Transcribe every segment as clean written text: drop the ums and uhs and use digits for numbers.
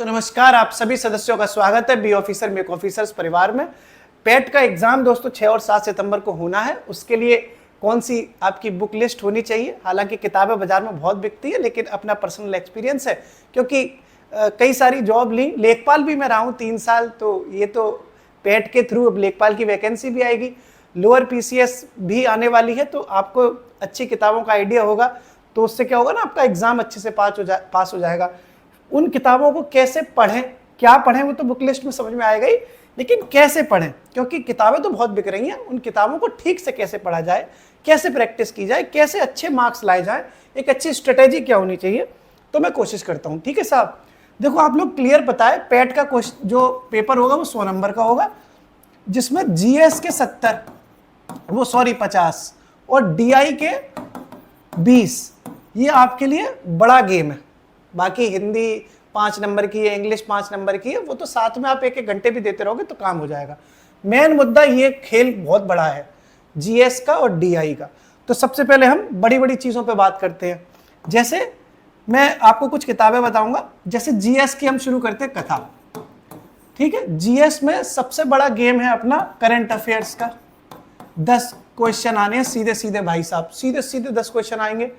तो नमस्कार, आप सभी सदस्यों का स्वागत है बी ऑफिसर मेक ऑफिसर्स परिवार में। पेट का एग्जाम दोस्तों 6 और 7 सितंबर को होना है। उसके लिए कौन सी आपकी बुक लिस्ट होनी चाहिए? हालांकि किताबें बाजार में बहुत बिकती है, लेकिन अपना पर्सनल एक्सपीरियंस है क्योंकि कई सारी जॉब ली, लेखपाल भी मैं रहा हूँ 3 साल, तो ये तो पेट के थ्रू अब लेखपाल की वैकेंसी भी आएगी, लोअर पीसीएस भी आने वाली है, तो आपको अच्छी किताबों का आइडिया होगा। तो उससे क्या होगा ना, आपका एग्जाम अच्छे से पास हो जाएगा। उन किताबों को कैसे पढ़ें, क्या पढ़ें, वो तो बुक लिस्ट में समझ में आएगा ही, लेकिन कैसे पढ़ें, क्योंकि किताबें तो बहुत बिक रही हैं। उन किताबों को ठीक से कैसे पढ़ा जाए, कैसे प्रैक्टिस की जाए, कैसे अच्छे मार्क्स लाए जाए, एक अच्छी स्ट्रेटेजी क्या होनी चाहिए, तो मैं कोशिश करता हूँ। ठीक है साहब, देखो आप लोग क्लियर पता है, पेट का क्वेश्चन जो पेपर होगा वो 100 नंबर का होगा, जिसमें जीएस के 50 और डीआई के 20। ये आपके लिए बड़ा गेम है। बाकी हिंदी 5 नंबर की है, इंग्लिश 5 नंबर की है, वो तो साथ में आप 1-1 घंटे भी देते रहोगे तो काम हो जाएगा। मेन मुद्दा ये खेल बहुत बड़ा है, जीएस का और डीआई का। तो सबसे पहले हम बड़ी बड़ी चीज़ों पे बात करते हैं। जैसे मैं आपको कुछ किताबें बताऊंगा। जैसे जीएस की हम शुरू करते हैं कथा। ठीक है, जीएस में सबसे बड़ा गेम है अपना करंट अफेयर्स का। 10 क्वेश्चन आने हैं सीधे सीधे भाई साहब, सीधे सीधे 10 क्वेश्चन आएंगे।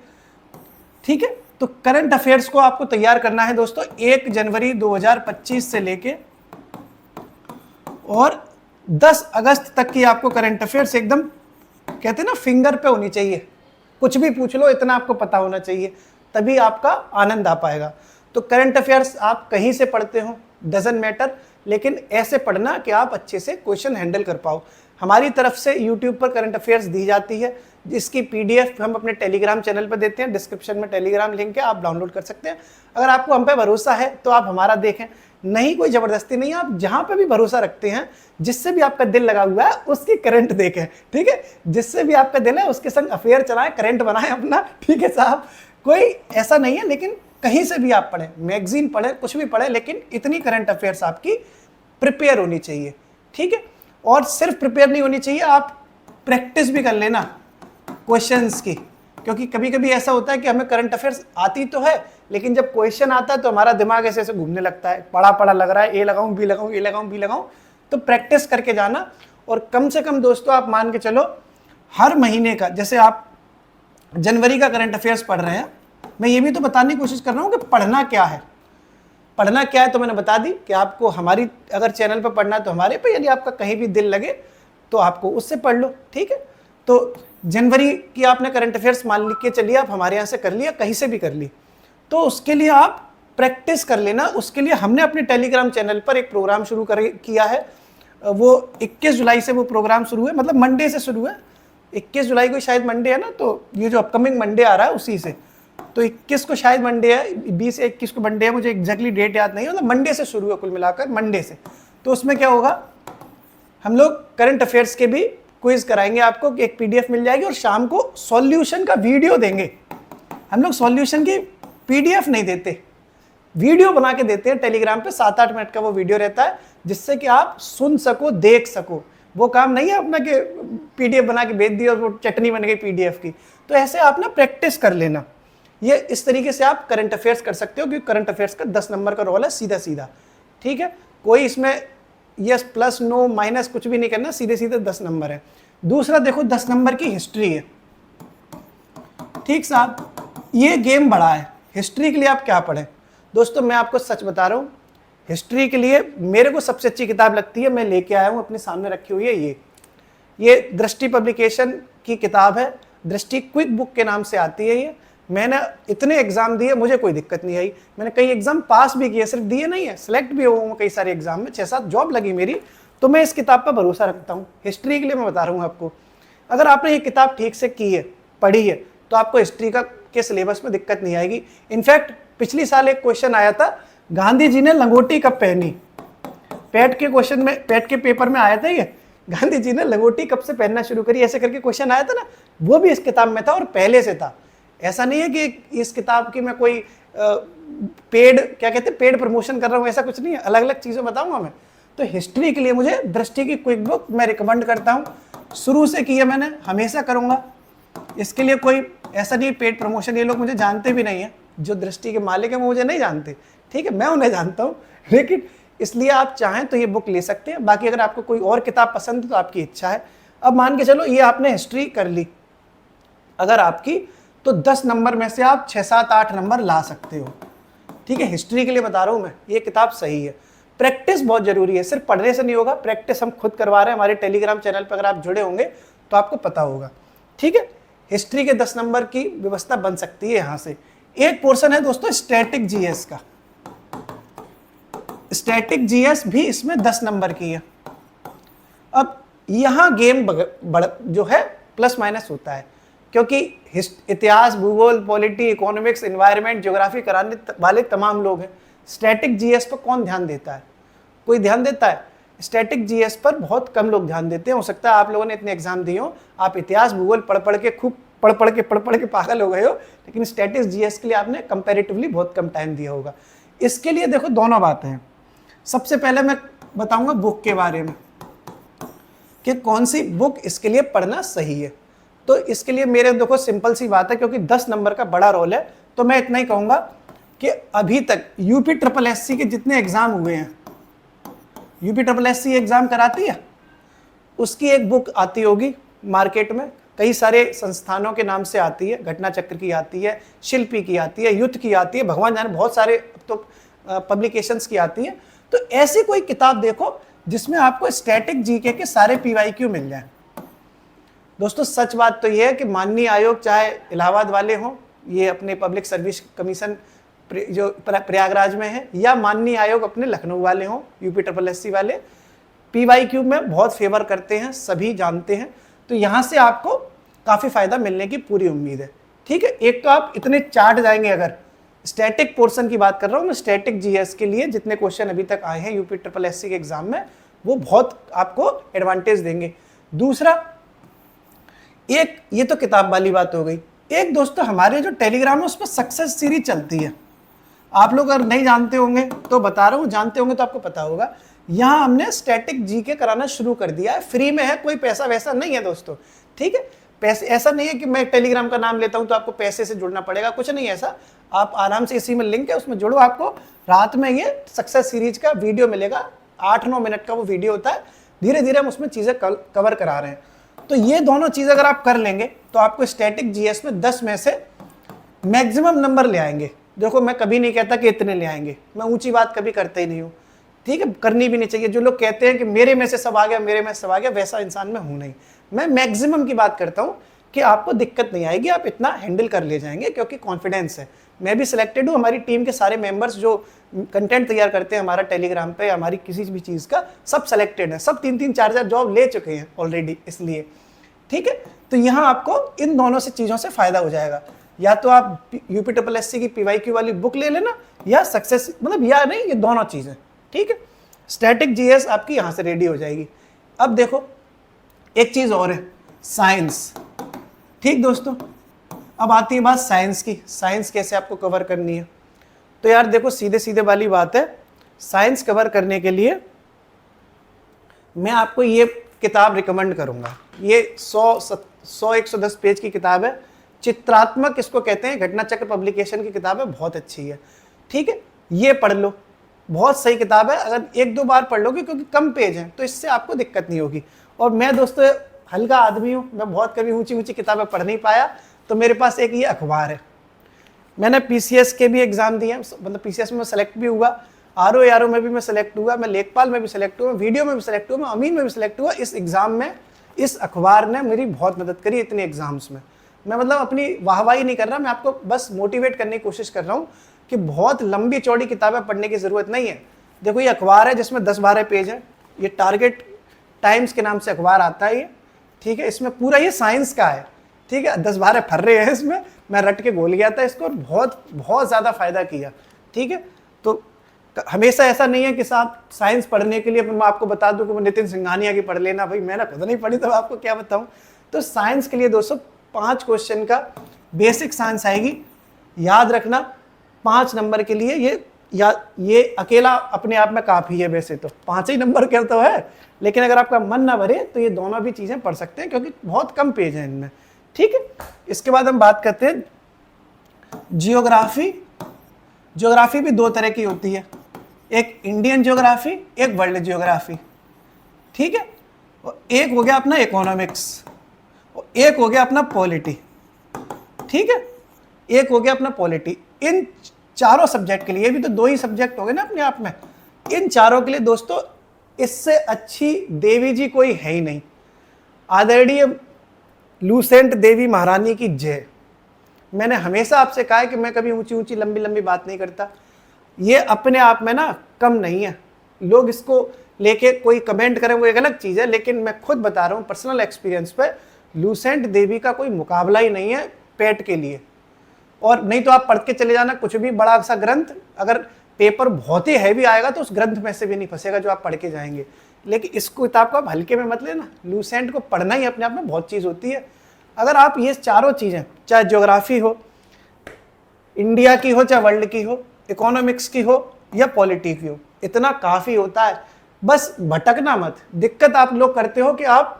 ठीक है, तो करंट अफेयर्स को आपको तैयार करना है दोस्तों 1 जनवरी 2025 से लेके और 10 अगस्त तक की आपको करंट अफेयर्स एकदम कहते हैं ना फिंगर पे होनी चाहिए। कुछ भी पूछ लो, इतना आपको पता होना चाहिए, तभी आपका आनंद आ पाएगा। तो करंट अफेयर्स आप कहीं से पढ़ते हो डजंट मैटर, लेकिन ऐसे पढ़ना कि आप अच्छे से क्वेश्चन हैंडल कर पाओ। हमारी तरफ से यूट्यूब पर करंट अफेयर्स दी जाती है, जिसकी पीडीएफ हम अपने टेलीग्राम चैनल पर देते हैं। डिस्क्रिप्शन में टेलीग्राम लिंक है, आप डाउनलोड कर सकते हैं। अगर आपको हम पे भरोसा है तो आप हमारा देखें, नहीं कोई ज़बरदस्ती नहीं है। आप जहाँ पे भी भरोसा रखते हैं, जिससे भी आपका दिल लगा हुआ है, उसकी करंट देखें। ठीक है, जिससे भी आपका दिल है उसके संग अफेयर चलाएं, करंट बनाएं अपना। ठीक है साहब, कोई ऐसा नहीं है, लेकिन कहीं से भी आप पढ़ें, मैगजीन पढ़ें, कुछ भी पढ़ें, लेकिन इतनी करंट अफेयर्स आपकी प्रिपेयर होनी चाहिए। ठीक है, और सिर्फ प्रिपेयर नहीं होनी चाहिए, आप प्रैक्टिस भी कर लेना क्वेश्चंस की, क्योंकि कभी कभी ऐसा होता है कि हमें करंट अफेयर्स आती तो है, लेकिन जब क्वेश्चन आता है तो हमारा दिमाग ऐसे ऐसे घूमने लगता है, पढ़ा पढ़ा लग रहा है, ए लगाऊं बी लगाऊं, ए लगाऊं बी लगाऊं। तो प्रैक्टिस करके जाना। और कम से कम दोस्तों आप मान के चलो, हर महीने का, जैसे आप जनवरी का करंट अफेयर्स पढ़ रहे हैं, मैं ये भी तो बताने की कोशिश कर रहा हूँ कि पढ़ना क्या है। पढ़ना क्या है तो मैंने बता दी कि आपको हमारी अगर चैनल पर पढ़ना है तो हमारे पे, यदि आपका कहीं भी दिल लगे तो आपको उससे पढ़ लो। ठीक है, तो जनवरी की आपने करंट अफेयर्स मान के चलिए, आप हमारे यहाँ से कर लिया, कहीं से भी कर ली, तो उसके लिए आप प्रैक्टिस कर लेना। उसके लिए हमने अपने टेलीग्राम चैनल पर एक प्रोग्राम शुरू किया है। वो 21 जुलाई से वो प्रोग्राम शुरू है, मतलब मंडे से शुरू है। 21 जुलाई को शायद मंडे है ना, तो ये जो अपकमिंग मंडे आ रहा है उसी से, तो 21 को शायद मंडे है, 20 या 21 को मंडे है, मुझे एग्जैक्टली डेट याद नहीं है, मतलब मंडे से शुरू है कुल मिलाकर, मंडे से। तो उसमें क्या होगा, हम लोग करंट अफेयर्स के भी क्विज कराएंगे आपको, एक पीडीएफ मिल जाएगी, और शाम को सॉल्यूशन का वीडियो देंगे। हम लोग सॉल्यूशन की पीडीएफ नहीं देते, वीडियो बना के देते हैं टेलीग्राम पे। 7-8 मिनट का वो वीडियो रहता है, जिससे कि आप सुन सको, देख सको। वो काम नहीं है अपना कि पीडीएफ बना के भेज दी और वो चटनी बन गई पीडीएफ की। तो ऐसे आप ना प्रैक्टिस कर लेना। ये इस तरीके से आप करंट अफेयर्स कर सकते हो, क्योंकि करंट अफेयर्स का 10 नंबर का रोल है, सीधा सीधा। ठीक है, कोई इसमें यस प्लस नो माइनस कुछ भी नहीं करना, सीधे सीधे 10 नंबर है। दूसरा देखो, 10 नंबर की हिस्ट्री है। ठीक साहब, ये गेम बड़ा है। हिस्ट्री के लिए आप क्या पढ़ें दोस्तों, मैं आपको सच बता रहा हूँ, हिस्ट्री के लिए मेरे को सबसे अच्छी किताब लगती है, मैं लेके आया हूँ, अपने सामने रखी हुई है। ये दृष्टि पब्लिकेशन की किताब है, दृष्टि क्विक बुक के नाम से आती है ये। मैंने इतने एग्जाम दिए, मुझे कोई दिक्कत नहीं आई। मैंने कई एग्जाम पास भी किए, सिर्फ दिए नहीं है, सेलेक्ट भी हुआ हूँ कई सारे एग्जाम में, 6-7 जॉब लगी मेरी। तो मैं इस किताब पर भरोसा रखता हूँ। हिस्ट्री के लिए मैं बता रहा हूँ आपको, अगर आपने ये किताब ठीक से की है, पढ़ी है, तो आपको हिस्ट्री के सिलेबस में दिक्कत नहीं आएगी। इनफैक्ट पिछली साल एक क्वेश्चन आया था, गांधी जी ने लंगोटी कब पहनी। पेट के क्वेश्चन में, पेट के पेपर में आया था ये, गांधी जी ने लंगोटी कब से पहनना शुरू करी, ऐसे करके क्वेश्चन आया था ना, वो भी इस किताब में था और पहले से था। ऐसा नहीं है कि इस किताब की मैं कोई पेड, क्या कहते हैं, पेड प्रमोशन कर रहा हूँ, ऐसा कुछ नहीं है, अलग अलग चीज़ें बताऊंगा मैं। तो हिस्ट्री के लिए मुझे दृष्टि की क्विक बुक मैं रिकमेंड करता हूँ, शुरू से की है मैंने, हमेशा करूँगा। इसके लिए कोई ऐसा नहीं पेड प्रमोशन, ये लोग मुझे जानते भी नहीं है, जो दृष्टि के मालिक हैं वो मुझे नहीं जानते। ठीक है, मैं उन्हें जानता हूँ, लेकिन इसलिए आप चाहें तो ये बुक ले सकते हैं। बाकी अगर आपको कोई और किताब पसंद है तो आपकी इच्छा है। अब मान के चलो ये आपने हिस्ट्री कर ली अगर आपकी, तो 10 नंबर में से आप 6, 7, 8 नंबर ला सकते हो। ठीक है, हिस्ट्री के लिए बता रहा हूँ मैं, ये किताब सही है। प्रैक्टिस बहुत जरूरी है, सिर्फ पढ़ने से नहीं होगा, प्रैक्टिस हम खुद करवा रहे हैं। हमारे टेलीग्राम चैनल पर अगर आप जुड़े होंगे तो आपको पता होगा। ठीक है, हिस्ट्री के 10 नंबर की व्यवस्था बन सकती है यहाँ से। एक पोर्शन है दोस्तों स्टैटिक जीएस का, स्टैटिक जीएस भी इसमें 10 नंबर की है। अब यहाँ गेम जो है प्लस माइनस होता है, क्योंकि इतिहास, भूगोल, पॉलिटी, इकोनॉमिक्स, एनवायरनमेंट, ज्योग्राफी कराने वाले तमाम लोग हैं। स्टैटिक जीएस पर कौन ध्यान देता है? कोई ध्यान देता है? स्टैटिक जीएस पर बहुत कम लोग ध्यान देते हैं। हो सकता है आप लोगों ने इतने एग्जाम दिए हो, आप इतिहास भूगोल पढ़ पढ़ के पागल हो गए हो, लेकिन स्टैटिक जीएस के लिए आपने कंपैरेटिवली बहुत कम टाइम दिया होगा। इसके लिए देखो दोनों बातें हैं। सबसे पहले मैं बताऊंगा बुक के बारे में कि कौन सी बुक इसके लिए पढ़ना सही है। तो इसके लिए मेरे देखो सिंपल सी बात है, क्योंकि 10 नंबर का बड़ा रोल है, तो मैं इतना ही कहूंगा कि अभी तक UPSSC के जितने एग्जाम हुए हैं, UPSSC एग्जाम कराती है, उसकी एक बुक आती होगी मार्केट में, कई सारे संस्थानों के नाम से आती है, घटना चक्र की आती है, शिल्पी की आती है, युद्ध की आती है, भगवान जाने बहुत सारे तो पब्लिकेशंस की आती है। तो ऐसी कोई किताब देखो जिसमें आपको स्टैटिक जीके के सारे PYQ मिल जाए। दोस्तों सच बात तो यह है कि माननीय आयोग चाहे इलाहाबाद वाले हों, ये अपने पब्लिक सर्विस कमीशन जो प्रयागराज में है, या माननीय आयोग अपने लखनऊ वाले हों, UPSSC वाले, PYQ में बहुत फेवर करते हैं, सभी जानते हैं। तो यहाँ से आपको काफ़ी फायदा मिलने की पूरी उम्मीद है। ठीक है, एक तो आप इतने चार्ट जाएंगे, अगर स्टैटिक पोर्शन की बात कर रहा हूँ मैं, स्टैटिक जीएस के लिए जितने क्वेश्चन अभी तक आए हैं UPSSC के एग्जाम में, वो बहुत आपको एडवांटेज देंगे। दूसरा, एक ये तो किताब वाली बात हो गई। एक दोस्तों हमारे जो टेलीग्राम है उस पर सक्सेस सीरीज चलती है, आप लोग अगर नहीं जानते होंगे तो बता रहा हूँ, जानते होंगे तो आपको पता होगा। यहाँ हमने स्टैटिक जीके कराना शुरू कर दिया है, फ्री में है, कोई पैसा वैसा नहीं है दोस्तों। ठीक है, पैसे ऐसा नहीं है कि मैं टेलीग्राम का नाम लेता हूँ तो आपको पैसे से जुड़ना पड़ेगा, कुछ नहीं ऐसा। आप आराम से, इसी में लिंक है, उसमें जुड़ो, आपको रात में ये सक्सेस सीरीज का वीडियो मिलेगा, 8-9 मिनट का वो वीडियो होता है। धीरे धीरे हम उसमें चीज़ें कवर करा रहे हैं। तो ये दोनों चीज़ अगर आप कर लेंगे तो आपको स्टैटिक जीएस में 10 में से मैक्सिमम नंबर ले आएंगे। देखो मैं कभी नहीं कहता कि इतने ले आएंगे, मैं ऊंची बात कभी करता ही नहीं हूँ। ठीक है, करनी भी नहीं चाहिए। जो लोग कहते हैं कि मेरे में से सब आ गया, मेरे में से सब आ गया, वैसा इंसान मैं हूँ नहीं। मैं मैक्सिमम की बात करता हूँ कि आपको दिक्कत नहीं आएगी, आप इतना हैंडल कर ले जाएंगे, क्योंकि कॉन्फिडेंस है। मैं भी सिलेक्टेड हूँ, हमारी टीम के सारे मेंबर्स जो कंटेंट तैयार करते हैं हमारा टेलीग्राम पे, हमारी किसी भी चीज़ का, सब सिलेक्टेड है, सब 3-3, 4-4 जॉब ले चुके हैं ऑलरेडी, इसलिए। ठीक है, तो यहाँ आपको इन दोनों से चीज़ों से फायदा हो जाएगा। या तो आप UPSSC की PYQ वाली बुक ले लेना, या सक्सेस, मतलब या नहीं, ये दोनों चीज़ें। ठीक है, स्टैटिक जीएस आपकी यहाँ से रेडी हो जाएगी। अब देखो एक चीज़ और है, साइंस। ठीक दोस्तों, अब आती है बात साइंस की। साइंस कैसे आपको कवर करनी है? तो यार देखो सीधे सीधे वाली बात है, साइंस कवर करने के लिए मैं आपको ये किताब रिकमेंड करूँगा। ये 100-110 पेज की किताब है, चित्रात्मक इसको कहते हैं, घटना चक्र पब्लिकेशन की किताब है, बहुत अच्छी है। ठीक है, ये पढ़ लो, बहुत सही किताब है। अगर 1-2 बार पढ़ लोगे, क्योंकि कम पेज हैं, तो इससे आपको दिक्कत नहीं होगी। और मैं दोस्तों हल्का आदमी हूँ, मैं बहुत कभी ऊंची किताबें पढ़ नहीं पाया, तो मेरे पास एक ये अखबार है। मैंने PCS के भी एग्जाम दिए, मतलब PCS में सेलेक्ट भी हुआ, RO में भी मैं सेलेक्ट हुआ, मैं लेखपाल में भी सेलेक्ट हुआ, वीडियो में भी सेलेक्ट हुआ, मैं अमीन में भी सेलेक्ट हुआ। इस एग्जाम में इस अखबार ने मेरी बहुत मदद करी इतने एग्जाम्स में। मैं मतलब अपनी वाहवाही नहीं कर रहा, मैं आपको बस मोटिवेट करने की कोशिश कर रहा हूँ कि बहुत लंबी चौड़ी किताबें पढ़ने की ज़रूरत नहीं है। देखो ये अखबार है जिसमें 10-12 पेज है, ये टारगेट टाइम्स के नाम से अखबार आता है ये। ठीक है, इसमें पूरा ये साइंस का है। ठीक है, 10-12 फर्रे हैं इसमें, मैं रट के घोल गया था इसको, और बहुत ज़्यादा फ़ायदा किया। ठीक है, तो हमेशा ऐसा नहीं है कि साहब साइंस पढ़ने के लिए मैं आपको बता दूं कि वो नितिन सिंघानिया की पढ़ लेना, भाई मैंने खुद नहीं पढ़ी तो आपको क्या बताऊं। तो साइंस के लिए दोस्तों 5 क्वेश्चन का बेसिक साइंस आएगी, याद रखना 5 नंबर के लिए। ये अकेला अपने आप में काफ़ी है, वैसे तो 5 ही नंबर का तो है, लेकिन अगर आपका मन ना भरे तो ये दोनों भी चीज़ें पढ़ सकते हैं, क्योंकि बहुत कम पेज हैं इनमें। ठीक है, इसके बाद हम बात करते हैं जियोग्राफी ज्योग्राफी भी दो तरह की होती है, एक इंडियन ज्योग्राफी, एक वर्ल्ड ज्योग्राफी, ठीक है। और एक हो गया अपना इकोनॉमिक्स, और एक हो गया अपना पॉलिटी, ठीक है, एक हो गया अपना पॉलिटी। इन चारों सब्जेक्ट के लिए, ये भी तो दो ही सब्जेक्ट हो गए ना अपने आप में, इन चारों के लिए दोस्तों इससे अच्छी देवी जी कोई है ही नहीं। आदरणीय लूसेंट देवी महारानी की जय। मैंने हमेशा आपसे कहा है कि मैं कभी ऊंची ऊंची लंबी लंबी बात नहीं करता, ये अपने आप में ना कम नहीं है। लोग इसको लेके कोई कमेंट करें वो एक अलग चीज़ है, लेकिन मैं खुद बता रहा हूँ पर्सनल एक्सपीरियंस पे, लूसेंट देवी का कोई मुकाबला ही नहीं है पेट के लिए। और नहीं तो आप पढ़ के चले जाना कुछ भी बड़ा सा ग्रंथ, अगर पेपर बहुत ही हैवी आएगा तो उस ग्रंथ में से भी नहीं फंसेगा जो आप पढ़ के जाएंगे। लेकिन इस किताब को आप हल्के में मत लेना, लूसेंट को पढ़ना ही अपने आप में बहुत चीज़ होती है। अगर आप ये चारों चीज़ें, चाहे ज्योग्राफी हो, इंडिया की हो, चाहे वर्ल्ड की हो, इकोनॉमिक्स की हो या पॉलिटी की हो, इतना काफ़ी होता है। बस भटकना मत। दिक्कत आप लोग करते हो कि आप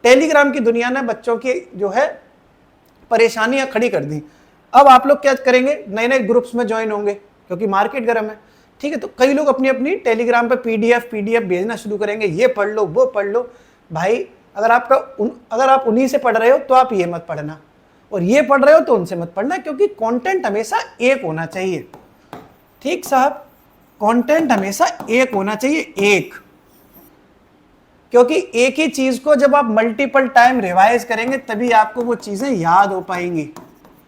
टेलीग्राम की दुनिया ने बच्चों की जो है परेशानियां खड़ी कर दी। अब आप लोग क्या करेंगे, नए नए ग्रुप्स में ज्वाइन होंगे क्योंकि मार्केट गर्म है, ठीक है। तो कई लोग अपनी अपनी टेलीग्राम पे पीडीएफ भेजना शुरू करेंगे, ये पढ़ लो वो पढ़ लो। भाई अगर आप उन्हीं से पढ़ रहे हो तो आप ये मत पढ़ना, और ये पढ़ रहे हो तो उनसे मत पढ़ना, क्योंकि कंटेंट हमेशा एक होना चाहिए। ठीक साहब, कंटेंट हमेशा एक होना चाहिए, एक। क्योंकि एक ही चीज को जब आप मल्टीपल टाइम रिवाइज करेंगे तभी आपको वो चीजें याद हो पाएंगी।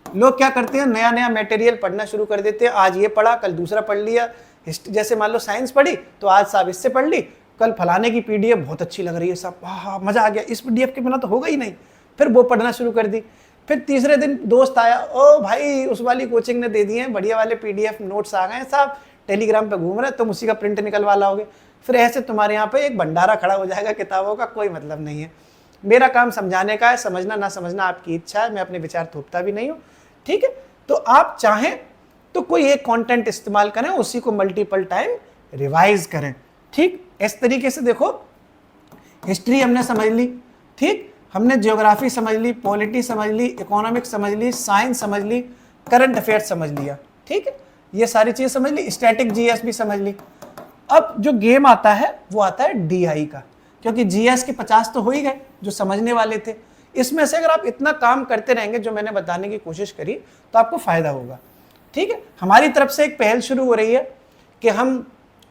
लोग क्या करते हैं, नया नया मटेरियल पढ़ना शुरू कर देते हैं, आज ये पढ़ा कल दूसरा पढ़ लिया। जैसे मान लो साइंस पढ़ी तो आज साहब इससे पढ़ ली, कल फलाने की पीडीएफ बहुत अच्छी लग रही है साहब, हाँ मजा आ गया, इस पीडीएफ के बिना तो होगा ही नहीं, फिर वो पढ़ना शुरू कर दी। फिर तीसरे दिन दोस्त आया, ओ भाई उस वाली कोचिंग ने दे दिए हैं बढ़िया वाले पीडीएफ नोट्स आ गए साहब, टेलीग्राम पे घूम रहे, तुम उसी का प्रिंट निकलवा लाओगे। फिर ऐसे तुम्हारे यहाँ पे एक भंडारा खड़ा हो जाएगा किताबों का, कोई मतलब नहीं है। मेरा काम समझाने का है, समझना ना समझना आपकी इच्छा है, मैं अपने विचार थोपता भी नहीं हूँ, ठीक है। तो आप चाहें तो कोई एक कंटेंट इस्तेमाल करें, उसी को मल्टीपल टाइम रिवाइज करें, ठीक। इस तरीके से देखो, हिस्ट्री हमने समझ ली, ठीक, हमने ज्योग्राफी समझ ली, पॉलिटी समझ ली, इकोनॉमिक्स समझ ली, साइंस समझ ली, करंट अफेयर्स समझ लिया, ठीक है, ये सारी चीज समझ ली, स्टैटिक जीएस भी समझ ली। अब जो गेम आता है वो आता है डीआई का, क्योंकि जीएस के 50 तो हो ही गए जो समझने वाले थे। इसमें से अगर आप इतना काम करते रहेंगे जो मैंने बताने की कोशिश करी तो आपको फायदा होगा, ठीक है। हमारी तरफ से एक पहल शुरू हो रही है कि हम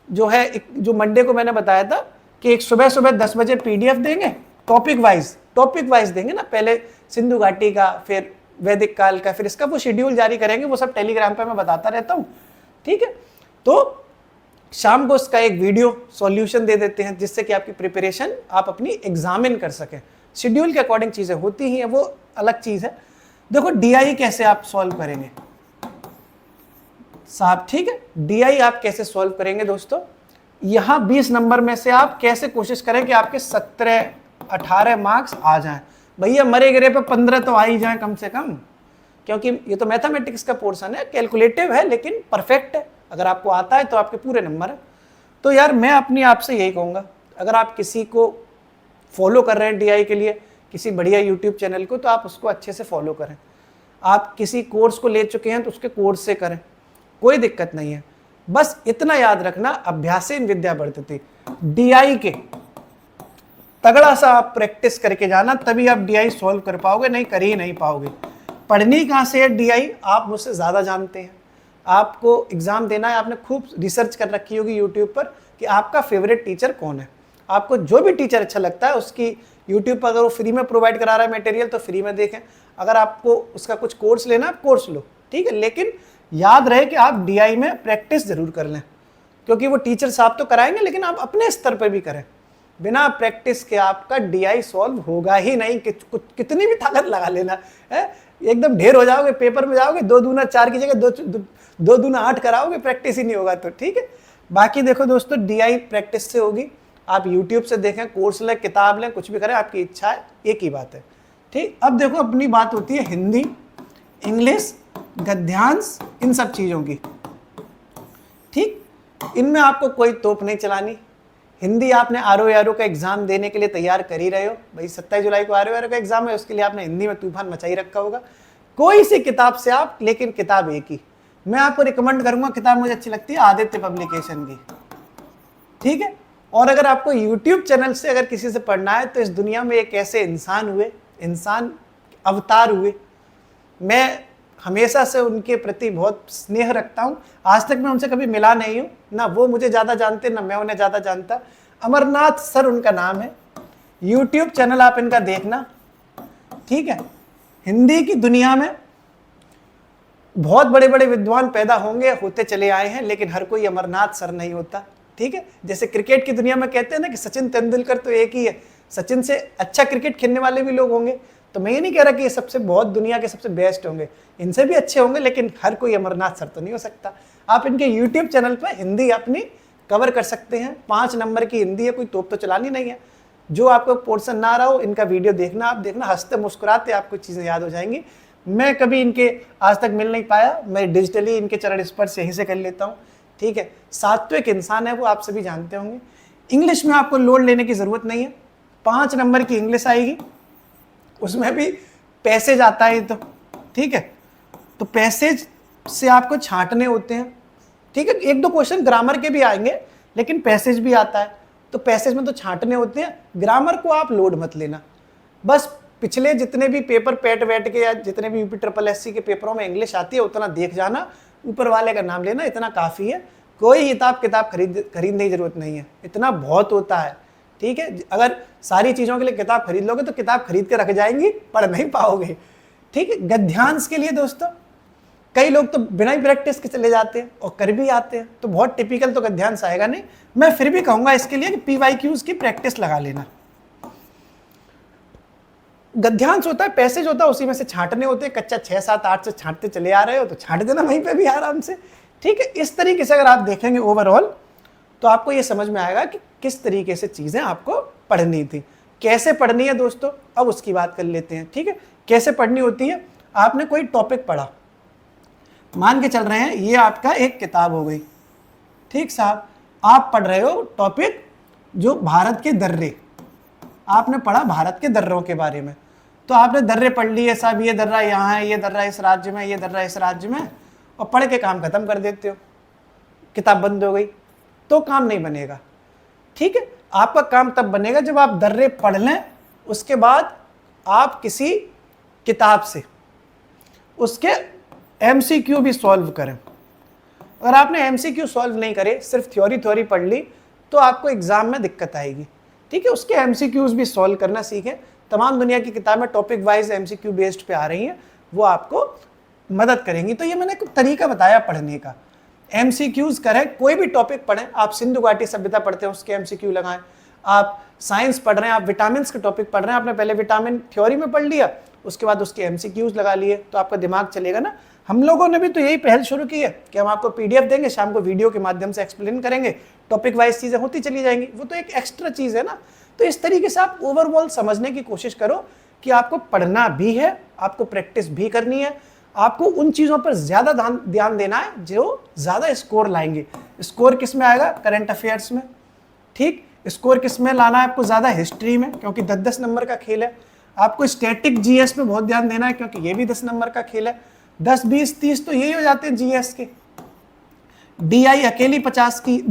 जो है जो मंडे को मैंने बताया था कि एक सुबह सुबह 10 बजे पीडीएफ देंगे, टॉपिक वाइज देंगे ना, पहले सिंधु घाटी का, फिर वैदिक काल का, फिर इसका वो शेड्यूल जारी करेंगे, वो सब टेलीग्राम पे मैं बताता रहता हूँ, ठीक है। तो शाम को इसका एक वीडियो सॉल्यूशन दे देते हैं जिससे कि आपकी प्रिपरेशन आप अपनी एग्जामिन कर सकें। शेड्यूल के अकॉर्डिंग चीजें होती ही हैं, वो अलग चीज है। देखो डीआई कैसे आप सॉल्व करेंगे साहब, ठीक है, डीआई आप कैसे सॉल्व करेंगे दोस्तों, यहां 20 नंबर में से आप कैसे कोशिश करें कि आपके 17-18 मार्क्स आ जाएं। भैया मरे गिरे पे 15 तो आ ही जाए कम से कम, क्योंकि ये तो मैथमेटिक्स का पोर्शन है, कैलकुलेटिव है लेकिन परफेक्ट है। अगर आपको आता है तो आपके पूरे नंबर है। तो यार मैं अपनी आपसे यही कहूँगा, अगर आप किसी को फॉलो कर रहे हैं डीआई के लिए, किसी बढ़िया यूट्यूब चैनल को, तो आप उसको अच्छे से फॉलो करें। आप किसी कोर्स को ले चुके हैं तो उसके कोर्स से करें, कोई दिक्कत नहीं है। बस इतना याद रखना, अभ्यासेन विद्या वर्धते, डीआई के तगड़ा सा आप प्रैक्टिस करके जाना, तभी आप डीआई सॉल्व कर पाओगे, नहीं कर ही नहीं पाओगे। पढ़नी कहाँ से है डीआई, आप मुझसे ज़्यादा जानते हैं। आपको एग्ज़ाम देना है, आपने खूब रिसर्च कर रखी होगी यूट्यूब पर कि आपका फेवरेट टीचर कौन है। आपको जो भी टीचर अच्छा लगता है उसकी यूट्यूब पर अगर वो फ्री में प्रोवाइड करा रहा है मटेरियल तो फ्री में देखें, अगर आपको उसका कुछ कोर्स लेना है कोर्स लो, ठीक है। लेकिन याद रहे कि आप डीआई में प्रैक्टिस ज़रूर कर लें, क्योंकि वो टीचर साहब तो कराएंगे लेकिन आप अपने स्तर पर भी करें। बिना प्रैक्टिस के आपका डीआई सॉल्व होगा ही नहीं, कितनी भी ताकत लगा लेना है, एकदम ढेर हो जाओगे, पेपर में जाओगे 2 दूना 4 की जगह 2 दूना 8 कराओगे, प्रैक्टिस ही नहीं होगा तो, ठीक है। बाकी देखो दोस्तों, डीआई प्रैक्टिस से होगी, आप यूट्यूब से देखें, कोर्स लें, किताब लें, कुछ भी करें, आपकी इच्छा है, एक ही बात है, ठीक। अब देखो अपनी बात होती है हिंदी, इंग्लिश, गद्यांश, इन सब चीज़ों की, ठीक। इनमें आपको कोई तोप नहीं चलानी। हिंदी आपने आरओ का एग्जाम देने के लिए तैयार कर ही रहे हो भाई, 27 जुलाई को आरओ का एग्जाम है, उसके लिए आपने हिंदी में तूफान मचा ही रखा होगा। कोई सी किताब से आप, लेकिन किताब एक ही, मैं आपको रिकमेंड करूंगा, किताब मुझे अच्छी लगती है आदित्य पब्लिकेशन की, ठीक है। और अगर आपको यूट्यूब चैनल से अगर किसी से पढ़ना है तो इस दुनिया में एक ऐसे इंसान अवतार हुए, मैं हमेशा से उनके प्रति बहुत स्नेह रखता हूँ। आज तक मैं उनसे कभी मिला नहीं हूँ, ना वो मुझे ज़्यादा जानते ना मैं उन्हें ज़्यादा जानता। अमरनाथ सर उनका नाम है, यूट्यूब चैनल आप इनका देखना, ठीक है। हिंदी की दुनिया में बहुत बड़े बड़े विद्वान पैदा होते चले आए हैं, लेकिन हर कोई अमरनाथ सर नहीं होता, ठीक है। जैसे क्रिकेट की दुनिया में कहते हैं ना कि सचिन तेंदुलकर तो एक ही है, सचिन से अच्छा क्रिकेट खेलने वाले भी लोग होंगे। तो मैं ये नहीं कह रहा कि ये सबसे बहुत दुनिया के सबसे बेस्ट होंगे, इनसे भी अच्छे होंगे, लेकिन हर कोई अमरनाथ सर तो नहीं हो सकता। आप इनके यूट्यूब चैनल पर हिंदी अपनी कवर कर सकते हैं, 5 नंबर की हिंदी है, कोई तोप तो चलानी नहीं है। जो आपको पोर्शन ना रहा हो, इनका वीडियो देखना, आप देखना, हंसते मुस्कुराते आपको चीज़ें याद हो जाएंगी। मैं कभी इनके आज तक मिल नहीं पाया, मैं डिजिटली इनके चरण स्पर्श यहीं से कर लेता हूँ, ठीक है। सात्विक इंसान है वो, आप सभी जानते होंगे। इंग्लिश में आपको लोड लेने की ज़रूरत नहीं है, 5 नंबर की इंग्लिश आएगी, उसमें भी पैसेज आता है तो, ठीक है। तो पैसेज से आपको छांटने होते हैं, ठीक है। 1-2 क्वेश्चन ग्रामर के भी आएंगे, लेकिन पैसेज भी आता है, तो पैसेज में तो छांटने होते हैं। ग्रामर को आप लोड मत लेना, बस पिछले जितने भी पेपर पेट वेट के या जितने भी यूपी SSC के पेपरों में इंग्लिश आती है उतना देख जाना, ऊपर वाले का नाम लेना, इतना काफ़ी है। कोई किताब खरीदने की जरूरत नहीं है, इतना बहुत होता है, ठीक है। अगर सारी चीज़ों के लिए किताब खरीद लोगे तो किताब खरीद के रख जाएंगी, पढ़ नहीं पाओगे, ठीक है। गद्यांश के लिए दोस्तों कई लोग तो बिना ही प्रैक्टिस के चले जाते हैं और कर भी आते हैं, तो बहुत टिपिकल तो गद्यांश आएगा नहीं। मैं फिर भी कहूँगा इसके लिए कि PYQs की प्रैक्टिस लगा लेना। गद्यांश होता है, पैसेज होता है, उसी में से छांटने होते हैं। कच्चा 6, 7, 8 से छांटते चले आ रहे हो तो छांट देना वहीं पे भी आराम से, ठीक है। इस तरीके से अगर आप देखेंगे ओवरऑल तो आपको ये समझ में आएगा कि किस तरीके से चीज़ें आपको पढ़नी थी। कैसे पढ़नी है दोस्तों, अब उसकी बात कर लेते हैं, ठीक है। कैसे पढ़नी होती है, आपने कोई टॉपिक पढ़ा, मान के चल रहे हैं ये आपका एक किताब हो गई, ठीक साहब। आप पढ़ रहे हो टॉपिक जो भारत के दर्रे, आपने पढ़ा भारत के दर्रों के बारे में, तो आपने दर्रे पढ़ लिए साहब, ये दर्रा यहाँ है, ये दर्रा इस राज्य में, ये दर्रा इस राज्य में, और पढ़ के काम खत्म कर देते हो, किताब बंद हो गई, तो काम नहीं बनेगा, ठीक है। आपका काम तब बनेगा जब आप दर्रे पढ़ लें, उसके बाद आप किसी किताब से उसके MCQ भी सॉल्व करें। अगर आपने MCQ सॉल्व नहीं करे, सिर्फ थ्योरी पढ़ ली, तो आपको एग्जाम में दिक्कत आएगी, ठीक है। उसके MCQs भी सॉल्व करना सीखें। तमाम दुनिया की किताबें टॉपिक वाइज MCQ बेस्ड पे आ रही हैं, वो आपको मदद करेंगी। तो ये मैंने एक तरीका बताया पढ़ने का। MCQs करें, कोई भी टॉपिक पढ़ें, आप सिंधु घाटी सभ्यता पढ़ते हैं उसके MCQ लगाएं, आप साइंस पढ़ रहे हैं, आप विटामिन के टॉपिक पढ़ रहे हैं, आपने पहले विटामिन थ्योरी में पढ़ लिया, उसके बाद उसके MCQs लगा लिए, तो आपका दिमाग चलेगा ना। हम लोगों ने भी तो यही पहल शुरू की है कि हम आपको PDF देंगे, शाम को वीडियो के माध्यम से एक्सप्लेन करेंगे, टॉपिक वाइज चीज़ें होती चली जाएंगी, वो तो एक एक्स्ट्रा चीज़ है ना। तो इस तरीके से आप ओवरऑल समझने की कोशिश करो कि आपको पढ़ना भी है, आपको प्रैक्टिस भी करनी है, आपको उन चीज़ों पर ज़्यादा ध्यान देना है जो ज़्यादा स्कोर लाएंगे। स्कोर किस में आएगा, करंट अफेयर्स में, ठीक। स्कोर किस में लाना है आपको, ज़्यादा हिस्ट्री में, क्योंकि 10-10 नंबर का खेल है। आपको स्टैटिक GS पे बहुत ध्यान देना है, क्योंकि ये भी 10 नंबर का खेल है। 10, 20, 30 तो यही हो जाते हैं GS के। DI अकेली 50 की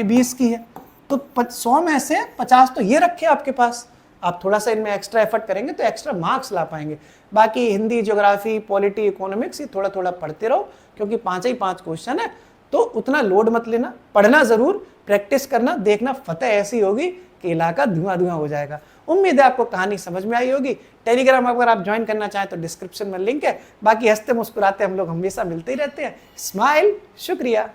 20 की है, तो 100 में से 50 तो ये रखे आपके पास। आप थोड़ा सा इनमें एक्स्ट्रा एफर्ट करेंगे तो एक्स्ट्रा मार्क्स ला पाएंगे। बाकी हिंदी, ज्योग्राफी, पॉलिटी, इकोनॉमिक्स ये थोड़ा थोड़ा पढ़ते रहो, क्योंकि 5 ही 5 क्वेश्चन है, तो उतना लोड मत लेना। पढ़ना ज़रूर, प्रैक्टिस करना, देखना फतेह ऐसी होगी कि इलाका धुआं धुआं हो जाएगा। उम्मीद है आपको कहानी समझ में आई होगी। टेलीग्राम अगर आप ज्वाइन करना चाहें तो डिस्क्रिप्शन में लिंक है। बाकी हंसते मुस्कुराते हम लोग हमेशा मिलते ही रहते हैं। स्माइल, शुक्रिया।